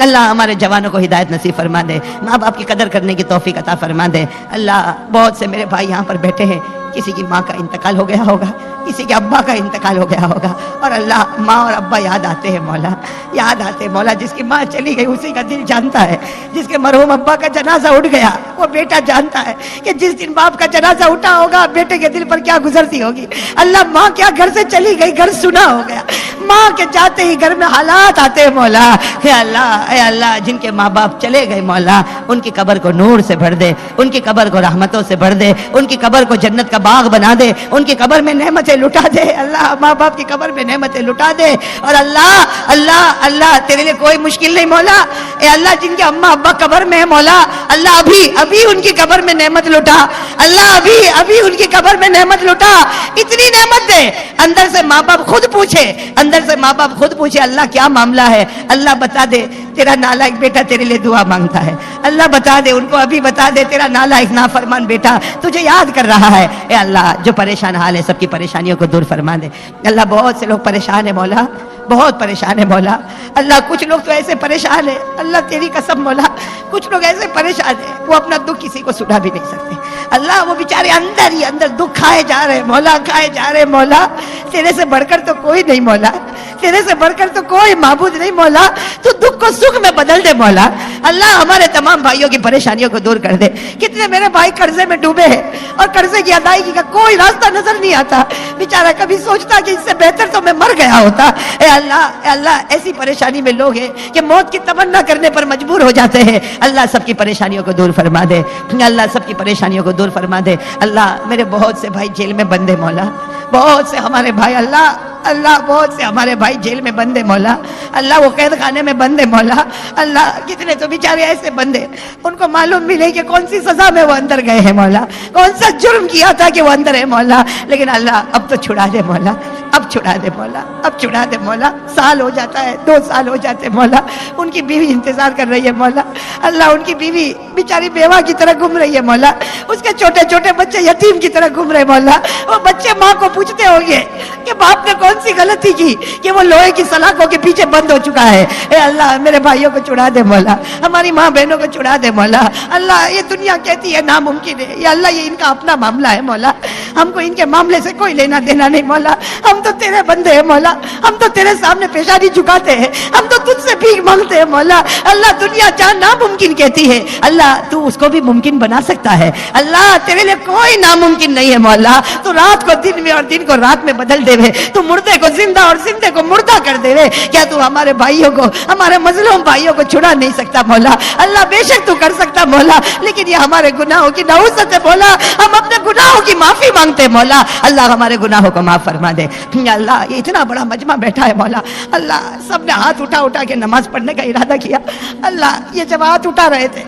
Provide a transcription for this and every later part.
اللہ ہمارے جوانوں کو ہدایت نصیب فرما دے، ماں باپ کی قدر کرنے کی توفیق عطا فرما دے۔ اللہ بہت سے میرے بھائی یہاں پر بیٹھے ہیں، کسی کی ماں کا انتقال ہو گیا ہوگا، کسی کے ابا کا انتقال ہو گیا ہوگا، اور اللہ ماں اور ابا یاد آتے ہیں مولا، یاد آتے ہیں مولا۔ جس کی ماں چلی گئی اسی کا دل جانتا ہے، جس کے مرحوم ابا کا جنازہ اٹھ گیا وہ بیٹا جانتا ہے کہ جس دن باپ کا جنازہ اٹھا ہوگا بیٹے کے دل پر کیا گزرتی ہوگی۔ اللہ ماں کیا گھر سے چلی گئی، گھر سنا ہو گیا، ماں کے جاتے ہی گھر میں حالات آتے ہیں مولا۔ اے اللہ جن کے ماں باپ چلے گئے مولا ان کی قبر کو نور سے بھر دے، ان کی قبر کو رحمتوں سے بھر دے، ان کی قبر کو جنت کا باغ بنا دے، ان کی قبر میں نعمتیں لٹا دے۔ اللہ ماں باپ کی قبر میں نعمتیں لٹا دے، اور اللہ تیرے لیے کوئی مشکل نہیں مولا۔ اے اللہ جن کے اماں ابا قبر میں ہے مولا، اللہ ابھی ان کی قبر میں نعمت لٹا، اللہ ابھی ان کی قبر میں نعمت لٹا، اتنی نعمت دے اندر سے ماں باپ خود پوچھے اللہ کیا معاملہ ہے، اللہ بتا دے تیرا نالائق بیٹا تیرے لیے دعا مانگتا ہے، اللہ بتا دے ان کو، ابھی بتا دے تیرا نالائق نافرمان بیٹا تجھے یاد کر رہا ہے۔ اے اللہ جو پریشان حال ہے سب کی پریشانیوں کو دور فرما دے۔ اللہ بہت سے لوگ پریشان ہیں مولا، بہت پریشان ہے مولا۔ اللہ کچھ لوگ تو ایسے پریشان ہیں، اللہ تیری قسم مولا، کچھ لوگ ایسے پریشان ہیں وہ اپنا دکھ کسی کو سنا بھی نہیں سکتے۔ اللہ وہ بیچارے اندر ہی اندر دکھ کھائے جا رہے مولا، کھائے جا رہے مولا۔ تیرے سے بڑھ کر تو کوئی نہیں مولا، تیرے سے بڑھ کر تو کوئی معبود نہیں مولا، تو دکھ کو سکھ میں بدل دے مولا۔ اللہ ہمارے تمام بھائیوں کی پریشانیوں کو دور کر دے۔ کتنے میرے بھائی قرضے میں ڈوبے ہیں اور قرضے کی ادائیگی کا کوئی راستہ نظر نہیں آتا، بیچارہ کبھی سوچتا کہ اس سے بہتر تو میں مر گیا ہوتا۔ اے اللہ ایسی پریشانی میں لوگ ہیں کہ موت کی تمنا کرنے پر مجبور ہو جاتے ہیں۔ اللہ سب کی پریشانیوں کو دور فرما دے، اللہ سب کی پریشانیوں کو دور فرما دے۔ اللہ میرے بہت سے بھائی جیل میں بندے مولا، بہت سے ہمارے بھائی اللہ بہت سے ہمارے بھائی جیل میں بندے مولا، اللہ وہ قید خانے میں بندے مولا۔ اللہ کتنے تو بیچارے ایسے بندے ان کو معلوم بھی نہیں کہ کون سی سزا میں وہ اندر گئے ہیں مولا، کون سا جرم کیا تھا کہ وہ اندر ہے مولا، لیکن اللہ اب تو چھڑا دے مولا، اب چھڑا دے مولا، اب چھڑا دے مولا۔ سال ہو جاتا ہے، 2 سال ہو جاتے مولا، ان کی بیوی انتظار کر رہی ہے مولا۔ اللہ ان کی بیوی بیچاری بیوہ کی طرح گھوم رہی ہے مولا، اس کے چھوٹے چھوٹے بچے یتیم کی طرح گھوم رہے مولا۔ وہ بچے ماں کو پوچھتے ہوں گے کہ باپ نے کون سی غلطی کی کہ وہ لوہے کی سلاخوں کے پیچھے بند ہو چکا ہے۔ اے اللہ میرے بھائیوں کو چھڑا دے مولا، ہماری ماں بہنوں کو چھڑا دے مولا۔ اللہ یہ دنیا کہتی ہے ناممکن ہے، یا اللہ یہ ان کا اپنا معاملہ ہے مولا، ہم کو ان کے معاملے سے کوئی لینا دینا نہیں مولا۔ ہم تو تیرے بندے ہیں مولا، ہم تو تیرے سامنے پیشانی جھکاتے ہیں، ہم تو تجھ سے بھیک مانگتے ہیں مولا۔ اللہ دنیا جہاں ناممکن کہتی ہے اللہ تو اس کو بھی ممکن بنا سکتا ہے۔ اللہ تیرے لیے کوئی ناممکن نہیں ہے مولا، تو رات کو دن میں اور دن کو رات میں بدل دے وے، تو مردے کو زندہ اور زندے کو مردہ کر دے وے۔ کیا تو ہمارے بھائیوں کو، ہمارے مظلوم بھائیوں کو چھڑا نہیں سکتا مولا؟ اللہ بے شک تو کر سکتا مولا، لیکن یہ ہمارے گناہوں کی نحوست ہے مولا، ہم اپنے گناہوں کی معافی مانگتے ہیں مولا۔ اللہ ہمارے گناہوں کو معاف فرما دے۔ اللہ یہ اتنا بڑا مجمع بیٹھا ہے مولا، اللہ سب نے ہاتھ اٹھا کے نماز پڑھنے کا ارادہ کیا۔ اللہ یہ جب ہاتھ اٹھا رہے تھے،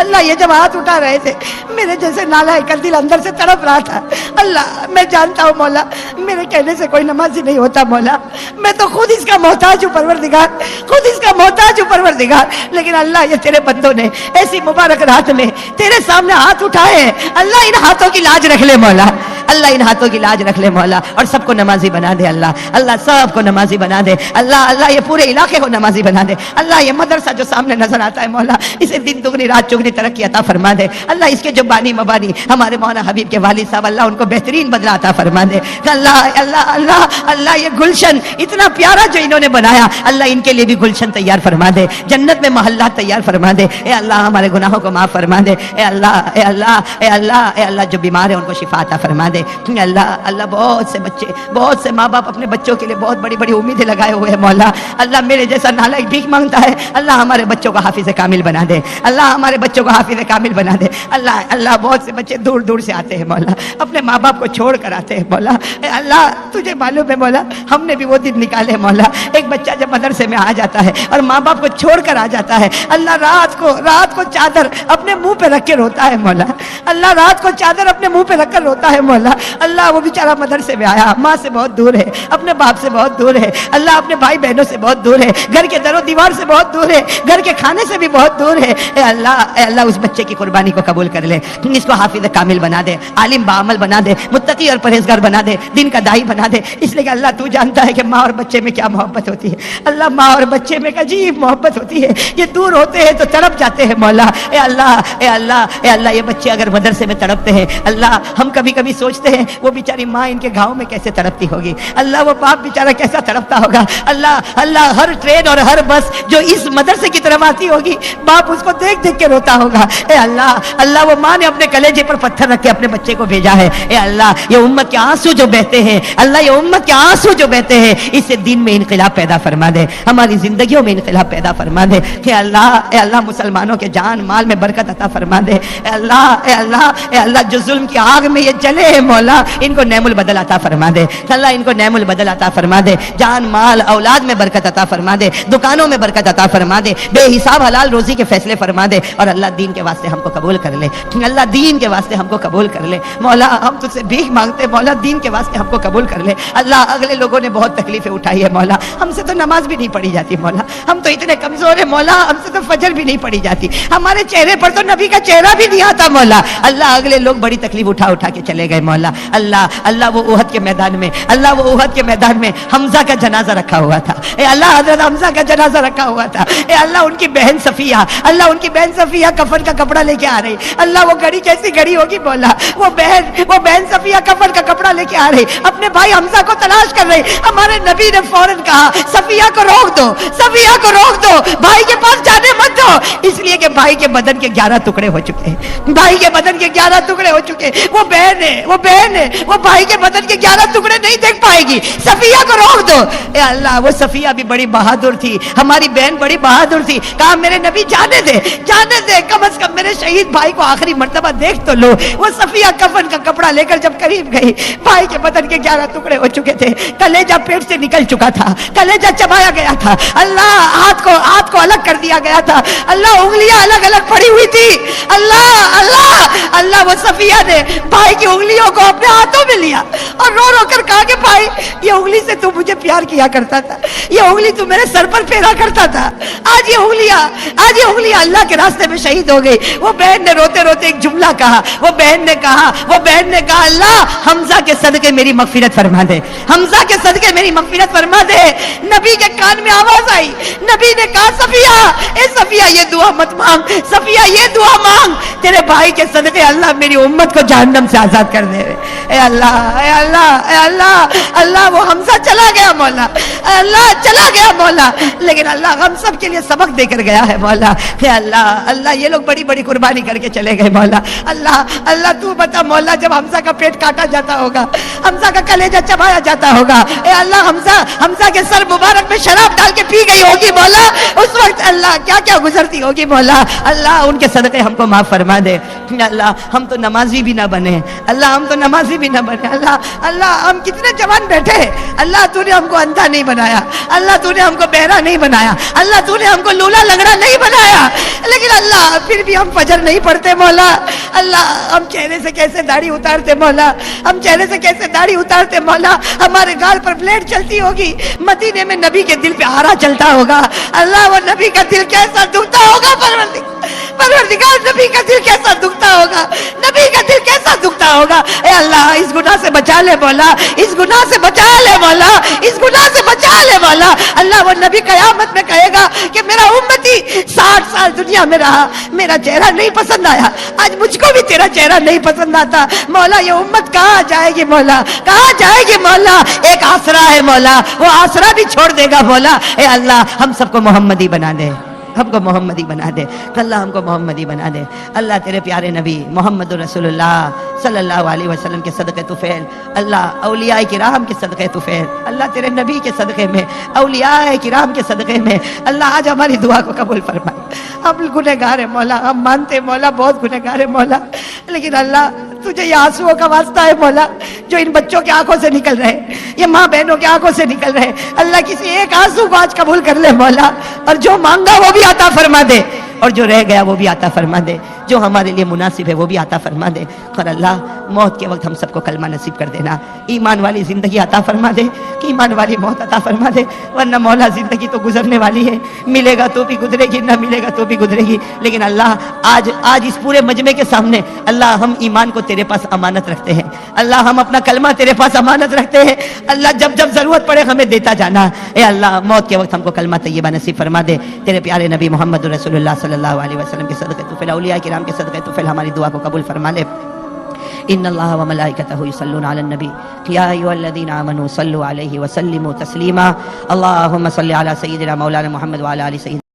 اللہ یہ جب ہاتھ اٹھا رہے تھے میرے جیسے نالائق کا دل اندر سے تڑپ رہا تھا۔ اللہ میں جانتا ہوں مولا میرے کہنے سے کوئی نمازی نہیں ہوتا مولا، میں تو خود اس کا محتاج ہوں پروردگار، خود اس کا محتاج ہوں پروردگار، لیکن اللہ یہ تیرے بندوں نے ایسی مبارک رات میں تیرے سامنے ہاتھ اٹھائے ہیں، اللہ ان ہاتھوں کی لاج رکھ لے مولا، اللہ ان ہاتھوں کی لاج رکھ لے مولا، اور سب کو نمازی بنا دے اللہ، اللہ سب کو نمازی بنا دے اللہ یہ پورے علاقے کو نمازی بنا دے اللہ، یہ مدرسہ جو سامنے نظر آتا ہے مولا اسے دن دگنی رات چگنی ترقی عطا فرما دے اللہ، اس کے جو بانی مبانی ہمارے مولانا حبیب کے والد صاحب اللہ ان کو بہترین بدلہ عطا فرما دے اللہ اللہ اللہ اللہ، یہ گلشن اتنا پیارا جو انہوں نے بنایا اللہ ان کے لیے بھی گلشن تیار فرما دے، جنت میں محلات تیار فرما دے، اے اللہ ہمارے گناہوں کو معاف فرما دے، اے اللہ اے اللہ اے اللہ اے اللہ، جو بیمار ہیں ان کو شفا عطا فرما دے اللہ اللہ، بہت سے بچے بہت سے ماں باپ اپنے بچوں کے لیے بہت بڑی بڑی امیدیں لگائے ہوئے ہیں مولا، اللہ میرے جیسا نالائق بھیک مانگتا ہے اللہ ہمارے بچوں کو حافظ کامل بنا دے اللہ، ہمارے بچوں کو حافظ کامل بنا دے اللہ اللہ، بہت سے بچے دور دور سے آتے ہیں مولا، اپنے ماں باپ کو چھوڑ کر آتے ہیں مولا، اے اللہ تجھے معلوم ہے مولا ہم نے بھی وہ دن نکالے مولا، ایک بچہ جب مدرسے میں آ جاتا ہے اور ماں باپ کو چھوڑ کر آ جاتا ہے اللہ، رات کو چادر اپنے منہ پہ رکھ کے روتا ہے مولا، اللہ رات کو چادر اپنے منہ پہ رکھ کر روتا ہے مولا، مولا. اللہ وہ بیچارہ مدرسے میں آیا, ماں سے بہت دور ہے, اپنے باپ سے بہت دور ہے, اللہ اپنے بھائی بہنوں سے بہت دور ہے, گھر کے در و دیوار سے بہت دور ہے, گھر کے کھانے سے بھی بہت دور ہے. اے اللہ اس بچے کی قربانی کو قبول کر لے, اس کو حافظ کامل بنا دے, عالم بعمل بنا دے, متقی اور پرہیزگار بنا دے, دین کا داعی بنا دے. اس لیے کہ اللہ تو جانتا ہے کہ ماں اور بچے میں کیا محبت ہوتی ہے. اللہ ماں اور بچے میں ایک عجیب محبت ہوتی ہے, یہ دور ہوتے ہیں تو تڑپ جاتے ہیں مولا. اے اللہ اے اللہ اے اللہ, یہ بچے اگر مدرسے میں تڑپتے ہیں اللہ, ہم کبھی کبھی سوچتے ہیں وہ بیچاری ماں ان کے گھاؤں میں کیسے تڑپتی ہوگی, اللہ وہ باپ بیچارہ کیسا تڑپتا ہوگا. اللہ ہر ٹرین اور ہر بس جو اس مدرسے کی طرف آتی ہوگی, باپ اس کو دیکھ دیکھ کے روتا ہوگا. اے اللہ وہ ماں نے اپنے کلیجے پر پتھر رکھ کے اپنے بچے کو بھیجا ہے. اے اللہ یہ امت کے آنسو جو بہتے ہیں, اللہ یہ امت کے آنسو جو بہتے ہیں, اس سے دین میں انقلاب پیدا فرما دے, ہماری زندگیوں میں انقلاب پیدا فرما دے. اے اللہ مسلمانوں کے جان مال میں برکت عطا فرما دے. اے اللہ جو ظلم کی آگ میں یہ جلے ہیں مولا, ان کو نعم البدل عطا فرما دے. اللہ ان کو نعم البدل عطا فرما دے, جان مال اولاد میں برکت عطا فرما دے, دکانوں میں برکت عطا فرما دے, بے حساب حلال روزی کے فیصلے فرما دے. اور اللہ دین کے واسطے ہم کو قبول کر لے, اللہ دین کے واسطے ہم کو قبول کر لے مولا. ہم تجھ سے بھیک مانگتے مولا, دین کے واسطے ہم کو قبول کر لے. اللہ اگلے لوگوں نے بہت تکلیفیں اٹھائی ہے مولا, ہم سے تو نماز بھی نہیں پڑھی جاتی مولا, ہم تو اتنے کمزور ہیں مولا, ہم سے تو فجر بھی نہیں پڑھی جاتی, ہمارے چہرے پر تو نبی کا چہرہ بھی نہیں آتا مولا. اللہ اگلے لوگ بڑی تکلیف اٹھا کے چلے گئے مولا. اللہ وہ احد کے میدان میں, اللہ وہ احد کے میدان میں حمزہ کا جنازہ رکھا ہوا تھا. اے اللہ حضرت حمزہ کا جنازہ رکھا ہوا تھا. اے اللہ ان کی بہن صفیہ, اللہ ان کی بہن صفیہ کفن کا کپڑا لے کے آ رہی. اللہ وہ گھڑی کیسی گھڑی ہوگی مولا, وہ بہن صفیہ کفن کا کپڑا لے کے آ رہی, اپنے بھائی حمزہ کو تلاش کر رہی. ہمارے نبی نے فوراً کہا صفیہ کو روک دو, صفیہ کو روک دو, بھائی کے پاس جانے مت دو. اس لیے کہ بھائی کے بدن کے 11 ٹکڑے ہو چکے ہیں, بھائی کے بدن کے 11 ٹکڑے ہو چکے. وہ بہن ہے, وہ بھائی کے بدن کے 11 ٹکڑے نہیں دیکھ پائے گی, صفیہ کو روک دو. اے اللہ وہ صفیہ بھی بڑی بہادر تھی, ہماری بہن بڑی بہادر تھی. کہا میرے نبی جانے دے, کم از کم میرے شہید بھائی کو آخری مرتبہ دیکھ تو لو. وہ صفیہ کفن کا کپڑا لے کر جب قریب گئی, بھائی کے بدن کے 11 ٹکڑے ہو چکے تھے, کلیجہ پیٹ سے نکل چکا تھا, کلیجہ چبایا گیا تھا, اللہ ہاتھ کو الگ کر دیا گیا تھا, اللہ انگلیاں الگ الگ پڑی ہوئی تھی. اللہ وہ صفیہ نے بھائی کی انگلیوں کو اپنے ہاتھوں میں لیا اور رو رو کر کہا کہ بھائی یہ انگلی سے تو مجھے پیار کیا کرتا تھا, یہ انگلی تو میرے سر پر پھیرا کرتا تھا, آج یہ انگلیاں اللہ کے راستے میں شہید ہو گئی. وہ بہن نے روتے روتے ایک جملہ کہا, وہ بہن نے کہا اللہ حمزہ کے صدقے میری مغفرت فرما دے, حمزہ کے صدقے میری مغفرت فرما دے. نبی کے کان میں آواز آئی, نبی نے کہا صفیہ, اے صفیہ یہ دعا مت مانگ, صفیہ یہ دعا مانگ, تیرے بھائی کے صدقے اللہ میری امت کو جہنم سے آزاد کر دے. اے اللہ وہ حمزہ چلا گیا مولا, اللہ چلا گیا مولا, لیکن اللہ ہم سب کے لیے سبق دے کر گیا ہے مولا. اے اللہ یہ لوگ بڑی بڑی قربانی کر کے چلے گئے مولا. اللہ تو بتا مولا, جب حمزہ کا پیٹ کاٹا جاتا ہوگا, حمزہ کا کلیجہ چبایا جاتا ہوگا, اے اللہ حمزہ کے سر مبارک میں شراب ڈال کے پی گئی ہوگی مولا, اس وقت اللہ کیا کیا گزرتی ہوگی مولا. اللہ ان کے صدقے ہم کو معاف فرما دے. اللہ ہم تو نمازی بھی نہ بنے, اللہ ہم تو نمازی بھی نہ بنے. اللہ ہم کتنے جوان بیٹھے ہیں, اللہ تو نے ہم کو اندھا نہیں بنایا, اللہ تو نے ہم کو بہرا نہیں بنایا, اللہ تو نے ہم کو لولا لنگڑا نہیں بنایا, لیکن اللہ پھر بھی ہم فجر نہیں پڑھتے مولا. اللہ ہم چہرے سے کیسے داڑھی اتارتے مولا, ہم چہرے سے کیسے داڑھی اتارتے مولا. ہمارے گال پر بلیڈ چلتی ہوگی, مدینے میں نبی کے دل پہ آرا چلتا ہوگا. اللہ وہ نبی کا دل کیسا دکھتا ہوگا, پروردگار نبی کا دل کیسا دکھتا ہوگا, نبی کا دل کیسا دکھتا ہوگا. اے اللہ اس گناہ سے بچا لے مولا, اس گناہ سے بچا لے مولا, اس گناہ سے بچا لے مولا. اللہ وہ نبی قیامت میں کہے گا کہ میرا امتی 60 سال دنیا میں رہا, میرا چہرہ نہیں پسند آیا, آج مجھ کو بھی تیرا چہرہ نہیں پسند آتا. مولا یہ امت کہاں جائے گی مولا, کہاں جائے گی مولا. ایک آسرا ہے مولا, وہ آسرا بھی چھوڑ دے گا مولا. اے اللہ ہم سب کو محمدی بنا دے, ہم کو محمدی بنا دے, اللہ ہم کو محمدی بنا دے. اللہ تیرے پیارے نبی محمد رسول اللہ صلی اللہ علیہ وسلم کے صدقے طفیل, اللہ اولیاء کرام کے صدقے طفیل, اللہ تیرے نبی کے صدقے میں, اولیاء کرام کے صدقے میں, اللہ آج ہماری دعا کو قبول فرمائے. ہم گنہگار ہیں مولا, ہم مانتے مولا بہت گنہگار ہیں مولا, لیکن اللہ تجھے یہ آنسوؤں کا واسطہ ہے مولا جو ان بچوں کی آنکھوں سے نکل رہے, یہ ماں بہنوں کی آنکھوں سے نکل رہے. اللہ کسی ایک آنسو کو آج قبول کر لے مولا, اور جو مانگا وہ بھی عطا فرما دے, اور جو رہ گیا وہ بھی عطا فرما دے. جو ہمارے لیے مناسب ہے وہ بھی عطا فرما دے، اور اللہ موت کے وقت ہم سب کو کلمہ نصیب کر دینا، ایمان والی زندگی عطا فرما دے کہ ایمان والی موت عطا فرما دے، ورنہ مولا زندگی تو گزرنے والی ہے، ملے گا تو بھی گزرے گی، نہ ملے گا تو بھی گزرے گی، لیکن اللہ آج اس پورے مجمع کے سامنے اللہ ہم ایمان کو تیرے پاس امانت رکھتے ہیں، اللہ ہم اپنا کلمہ تیرے پاس امانت رکھتے ہیں، اللہ جب جب ضرورت پڑے ہمیں دیتا جانا، اے اللہ موت کے وقت ہم کو کلمہ طیبہ نصیب فرما دے، تیرے پیارے نبی محمد رسول اللہ صلی اللہ علیہ وسلم کے صدقے طفیل، اولیاء کرام کے صدقے طفیل ہماری دعا کو قبول فرما لے۔ ان اللہ وملائکتہ یصلون علی النبی یا ایھا الذین آمنوا صلوا علیہ وسلموا تسلیما، اللہم صل علی سیدنا مولانا محمد وعلی آل سیدنا